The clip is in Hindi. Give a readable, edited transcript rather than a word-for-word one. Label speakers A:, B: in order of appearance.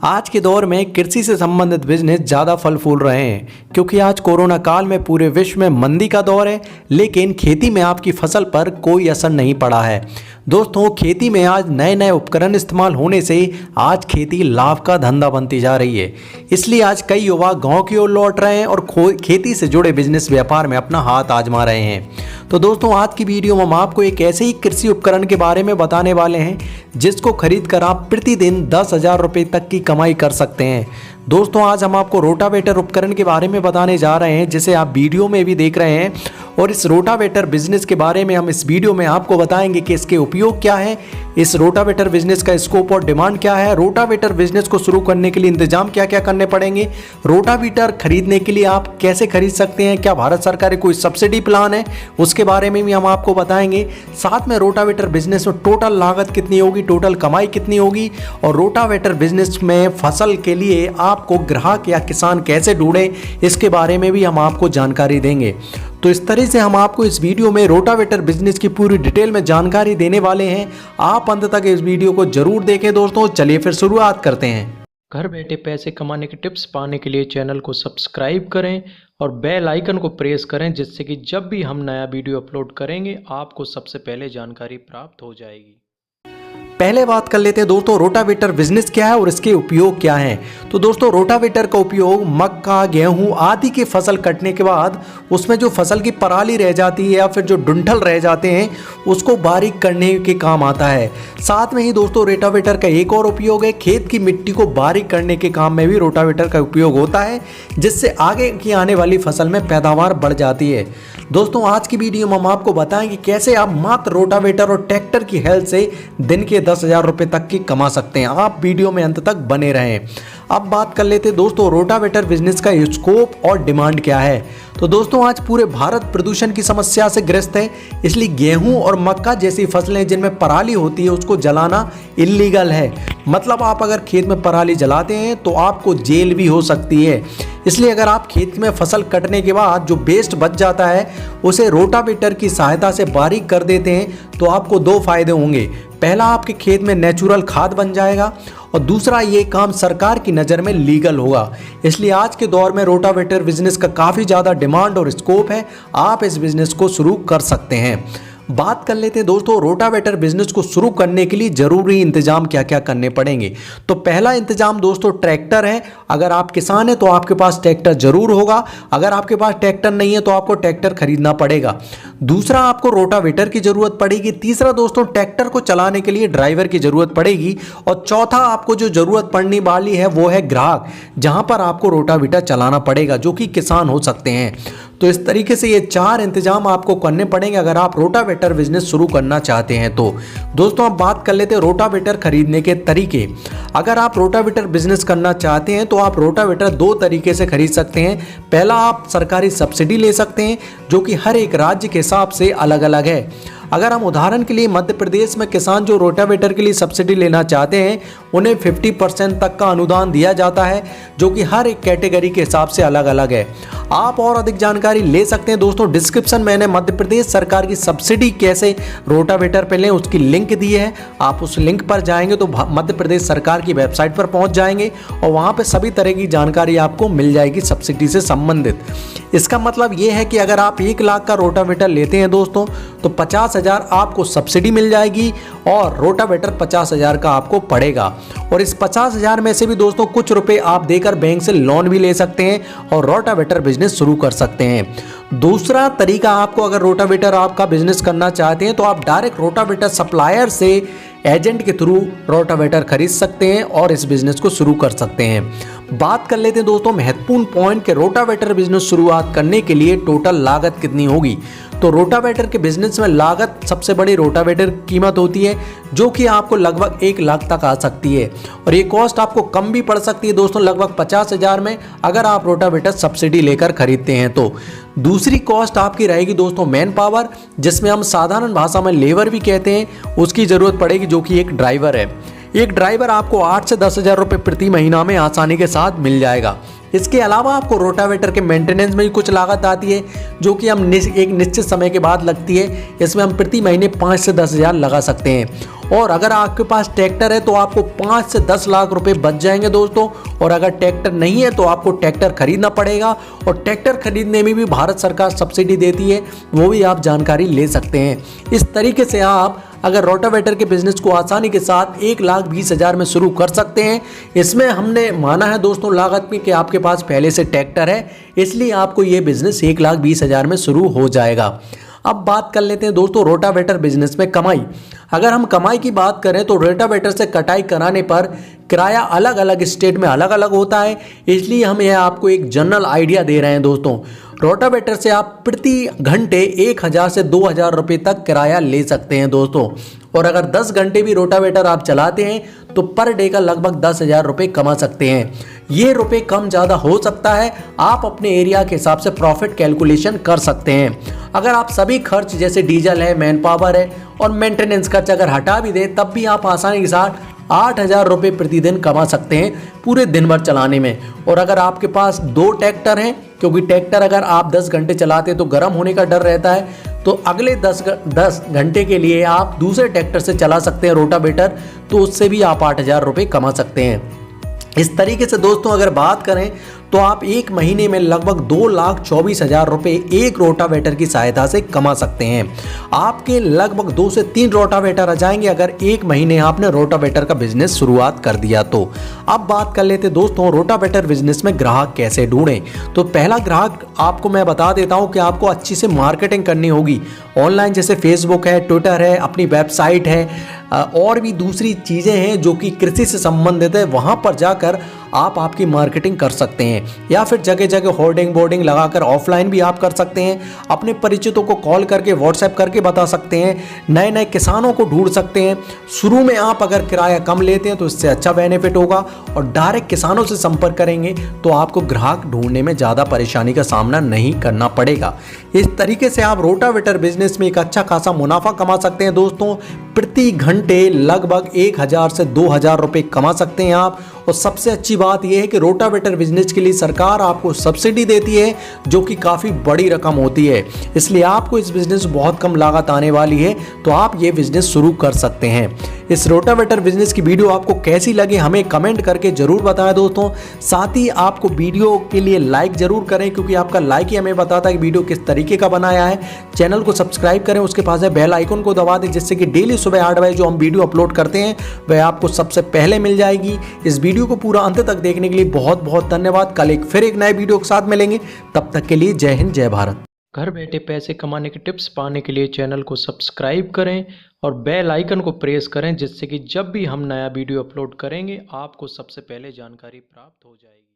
A: आज के दौर में कृषि से संबंधित बिजनेस ज़्यादा फल फूल रहे हैं क्योंकि आज कोरोना काल में पूरे विश्व में मंदी का दौर है, लेकिन खेती में आपकी फसल पर कोई असर नहीं पड़ा है। दोस्तों, खेती में आज नए नए उपकरण इस्तेमाल होने से आज खेती लाभ का धंधा बनती जा रही है। इसलिए आज कई युवा गांव की ओर लौट रहे हैं और खेती से जुड़े बिजनेस व्यापार में अपना हाथ आजमा रहे हैं। तो दोस्तों, आज की वीडियो में हम आपको एक ऐसे ही कृषि उपकरण के बारे में बताने वाले हैं जिसको खरीद कर आप प्रतिदिन 10,000 रुपये तक की कमाई कर सकते हैं। दोस्तों, आज हम आपको रोटावेटर उपकरण के बारे में बताने जा रहे हैं जिसे आप वीडियो में भी देख रहे हैं, और इस रोटावेटर बिजनेस के बारे में हम इस वीडियो में आपको बताएंगे कि इसके उपयोग क्या है, इस रोटावेटर बिजनेस का स्कोप और डिमांड क्या है, रोटावेटर बिजनेस को शुरू करने के लिए इंतजाम क्या क्या करने पड़ेंगे, रोटावेटर खरीदने के लिए आप कैसे खरीद सकते हैं, क्या भारत सरकार कोई सब्सिडी प्लान है, उसके बारे में भी हम आपको बताएंगे। साथ में रोटावेटर बिजनेस में टोटल लागत कितनी होगी, टोटल कमाई कितनी होगी, और रोटावेटर बिजनेस में फसल के लिए आपको ग्राहक या किसान कैसे ढूंढे, इसके बारे में भी हम आपको जानकारी देंगे। तो इस तरह से हम आपको इस वीडियो में रोटावेटर बिजनेस की पूरी डिटेल में जानकारी देने वाले हैं। आप अंत तक इस वीडियो को जरूर देखें। दोस्तों, चलिए फिर शुरुआत करते हैं। घर बैठे पैसे कमाने के टिप्स पाने के लिए चैनल को सब्सक्राइब करें और बेल आइकन को प्रेस करें, जिससे कि जब भी हम नया वीडियो अपलोड करेंगे आपको सबसे पहले जानकारी प्राप्त हो जाएगी। पहले बात कर लेते हैं दोस्तों, रोटावेटर बिजनेस क्या है और इसके उपयोग क्या हैं। तो दोस्तों, रोटावेटर का उपयोग मक्का, गेहूं आदि की फसल कटने के बाद उसमें जो फसल की पराली रह जाती है या फिर जो डंठल रह जाते हैं उसको बारीक करने के काम आता है। साथ में ही दोस्तों, रोटावेटर का एक और उपयोग है, खेत की मिट्टी को बारीक करने के काम में भी रोटावेटर का उपयोग होता है, जिससे आगे की आने वाली फसल में पैदावार बढ़ जाती है। दोस्तों, आज की वीडियो में हम आपको बताएंगे कैसे आप मात्र रोटावेटर और ट्रैक्टर की हेल्प से दिन के 10,000 रुपये तक की कमा सकते हैं। आप वीडियो में अंत तक बने रहें। अब बात कर लेते हैं दोस्तों, रोटावेटर बिजनेस का स्कोप और डिमांड क्या है। तो दोस्तों, आज पूरे भारत प्रदूषण की समस्या से ग्रस्त है, इसलिए गेहूं और मक्का जैसी फसलें जिनमें पराली होती है उसको जलाना इल्लीगल है। मतलब आप अगर खेत में पराली जलाते हैं तो आपको जेल भी हो सकती है। इसलिए अगर आप खेत में फसल कटने के बाद जो वेस्ट बच जाता है उसे रोटावेटर की सहायता से बारीक कर देते हैं तो आपको दो फायदे होंगे। पहला, आपके खेत में नेचुरल खाद बन जाएगा, और दूसरा, ये काम सरकार की नज़र में लीगल होगा। इसलिए आज के दौर में रोटावेटर बिजनेस का काफ़ी ज़्यादा डिमांड और स्कोप है। आप इस बिजनेस को शुरू कर सकते हैं। बात कर लेते हैं दोस्तों, रोटावेटर बिजनेस को शुरू करने के लिए जरूरी इंतजाम क्या क्या करने पड़ेंगे। तो पहला इंतजाम दोस्तों ट्रैक्टर है। अगर आप किसान हैं तो आपके पास ट्रैक्टर जरूर होगा। अगर आपके पास ट्रैक्टर नहीं है तो आपको ट्रैक्टर खरीदना पड़ेगा। दूसरा, आपको रोटावेटर की जरूरत पड़ेगी। तीसरा दोस्तों, ट्रैक्टर को चलाने के लिए ड्राइवर की जरूरत पड़ेगी। और चौथा, आपको जो जरूरत पड़ने वाली है वो है ग्राहक, जहां पर आपको रोटावेटर चलाना पड़ेगा, जो कि किसान हो सकते हैं। तो इस तरीके से ये 4 इंतजाम आपको करने पड़ेंगे अगर आप रोटावेटर बिजनेस शुरू करना चाहते हैं। तो दोस्तों, अब बात कर लेते हैं रोटावेटर खरीदने के तरीके। अगर आप रोटावेटर बिजनेस करना चाहते हैं तो आप रोटावेटर 2 तरीके से खरीद सकते हैं। पहला, आप सरकारी सब्सिडी ले सकते हैं, जो कि हर एक राज्य के हिसाब से अलग अलग है। अगर हम उदाहरण के लिए मध्य प्रदेश में किसान जो रोटावेटर के लिए सब्सिडी लेना चाहते हैं उन्हें 50% तक का अनुदान दिया जाता है, जो कि हर एक कैटेगरी के हिसाब से अलग अलग है। आप और अधिक जानकारी ले सकते हैं दोस्तों, डिस्क्रिप्शन में मैंने मध्य प्रदेश सरकार की सब्सिडी कैसे रोटावेटर पे लें उसकी लिंक दी है। आप उस लिंक पर जाएंगे तो मध्य प्रदेश सरकार की वेबसाइट पर पहुंच जाएंगे और वहां पे सभी तरह की जानकारी आपको मिल जाएगी सब्सिडी से संबंधित। इसका मतलब ये है कि अगर आप 1 लाख का रोटावेटर लेते हैं दोस्तों तो 50,000 आपको सब्सिडी मिल जाएगी और रोटावेटर 50,000 का आपको पड़ेगा। और इस 50,000 में से भी दोस्तों कुछ रुपए आप देकर बैंक से लोन भी ले सकते हैं और रोटावेटर बिजनेस शुरू कर सकते हैं। दूसरा तरीका, आपको अगर रोटावेटर आपका बिजनेस करना चाहते हैं तो आप डायरेक्ट रोटावेटर सप्लायर से एजेंट के थ्रू रोटावेटर खरीद सकते हैं और इस बिजनेस को शुरू कर सकते हैं। बात कर लेते हैं दोस्तों महत्वपूर्ण पॉइंट के रोटावेटर बिजनेस शुरुआत करने के लिए टोटल लागत कितनी होगी। तो रोटावेटर के बिजनेस में लागत सबसे बड़ी रोटावेटर कीमत होती है, जो कि आपको लगभग 1 लाख तक आ सकती है, और ये कॉस्ट आपको कम भी पड़ सकती है दोस्तों, लगभग 50,000 में अगर आप रोटावेटर सब्सिडी लेकर खरीदते हैं तो। दूसरी कॉस्ट आपकी रहेगी दोस्तों मैन पावर, जिसमें हम साधारण भाषा में लेबर भी कहते हैं, उसकी जरूरत पड़ेगी, जो कि एक ड्राइवर है। एक ड्राइवर आपको 8 से 10,000 रुपये प्रति महीना में आसानी के साथ मिल जाएगा। इसके अलावा आपको रोटावेटर के मेंटेनेंस में भी कुछ लागत आती है, जो कि हम एक निश्चित समय के बाद लगती है। इसमें हम प्रति महीने 5 से 10 हज़ार लगा सकते हैं। और अगर आपके पास ट्रैक्टर है तो आपको 5 से 10 लाख रुपए बच जाएंगे दोस्तों। और अगर ट्रैक्टर नहीं है तो आपको ट्रैक्टर खरीदना पड़ेगा, और ट्रैक्टर खरीदने में भी भारत सरकार सब्सिडी देती है, वो भी आप जानकारी ले सकते हैं। इस तरीके से आप अगर रोटावेटर के बिजनेस को आसानी के साथ 1,20,000 में शुरू कर सकते हैं। इसमें हमने माना है दोस्तों लागत में कि आपके पास पहले से ट्रैक्टर है, इसलिए आपको ये बिजनेस 1,20,000 में शुरू हो जाएगा। अब बात कर लेते हैं दोस्तों रोटावेटर बिजनेस में कमाई। अगर हम कमाई की बात करें तो रोटावेटर से कटाई कराने पर किराया अलग अलग स्टेट में अलग अलग होता है, इसलिए हम यह आपको एक जनरल आइडिया दे रहे हैं दोस्तों। रोटावेटर से आप प्रति घंटे 1,000 से 2,000 रुपये तक किराया ले सकते हैं दोस्तों। और अगर 10 घंटे भी रोटावेटर आप चलाते हैं तो पर डे का लगभग 10,000 रुपये कमा सकते हैं। ये रुपये कम ज़्यादा हो सकता है, आप अपने एरिया के हिसाब से प्रॉफिट कैलकुलेशन कर सकते हैं। अगर आप सभी खर्च जैसे डीजल है, मैन पावर है और मेंटेनेंस खर्च अगर हटा भी दें, तब भी आप आसानी के साथ 8,000 रुपये प्रतिदिन कमा सकते हैं पूरे दिन भर चलाने में। और अगर आपके पास 2 ट्रैक्टर हैं, क्योंकि ट्रैक्टर अगर आप 10 घंटे चलाते हैं तो गर्म होने का डर रहता है, तो अगले 10 घंटे के लिए आप दूसरे ट्रैक्टर से चला सकते हैं रोटावेटर, तो उससे भी आप 8,000 रुपये कमा सकते हैं। इस तरीके से दोस्तों अगर बात करें तो आप एक महीने में लगभग 2,24,000 रुपये एक रोटावेटर की सहायता से कमा सकते हैं। आपके लगभग 2 से 3 रोटावेटर आ जाएंगे अगर एक महीने आपने रोटावेटर का बिजनेस शुरुआत कर दिया तो। अब बात कर लेते दोस्तों रोटावेटर बिजनेस में ग्राहक कैसे ढूंढें। तो पहला ग्राहक आपको मैं बता देता हूं कि आपको अच्छी से मार्केटिंग करनी होगी ऑनलाइन, जैसे फेसबुक है, ट्विटर है, अपनी वेबसाइट है, और भी दूसरी चीज़ें हैं जो कि कृषि से संबंधित है, वहाँ पर जाकर आप आपकी मार्केटिंग कर सकते हैं। या फिर जगह जगह होर्डिंग बोर्डिंग लगाकर ऑफलाइन भी आप कर सकते हैं। अपने परिचितों को कॉल करके व्हाट्सएप करके बता सकते हैं। नए नए किसानों को ढूंढ सकते हैं। शुरू में आप अगर किराया कम लेते हैं तो इससे अच्छा बेनिफिट होगा, और डायरेक्ट किसानों से संपर्क करेंगे तो आपको ग्राहक ढूंढने में ज़्यादा परेशानी का सामना नहीं करना पड़ेगा। इस तरीके से आप रोटावेटर बिजनेस में एक अच्छा खासा मुनाफा कमा सकते हैं दोस्तों। प्रति घंटे लगभग 1,000 से 2,000 रुपये कमा सकते हैं आप। और सबसे अच्छी बात यह है कि रोटावेटर बिजनेस के लिए सरकार आपको सब्सिडी देती है, जो कि काफ़ी बड़ी रकम होती है, इसलिए आपको इस बिजनेस में बहुत कम लागत आने वाली है, तो आप ये बिजनेस शुरू कर सकते हैं। इस रोटावेटर बिजनेस की वीडियो आपको कैसी लगी हमें कमेंट करके जरूर बताएं दोस्तों। साथ ही आपको वीडियो के लिए लाइक जरूर करें, क्योंकि आपका लाइक ही हमें बताता है कि वीडियो किस तरीके का बनाया है। चैनल को सब्सक्राइब करें, उसके पास है बेल आइकन को दबा दें, जिससे कि डेली सुबह 8 बजे जो हम वीडियो अपलोड करते हैं वह आपको सबसे पहले मिल जाएगी। इस वीडियो को पूरा अंत तक देखने के लिए बहुत बहुत धन्यवाद। कल फिर एक नए वीडियो के साथ मिलेंगे, तब तक के लिए जय हिंद जय भारत। घर बैठे पैसे कमाने के टिप्स पाने के लिए चैनल को सब्सक्राइब करें और बेल आइकन को प्रेस करें, जिससे कि जब भी हम नया वीडियो अपलोड करेंगे आपको सबसे पहले जानकारी प्राप्त हो जाएगी।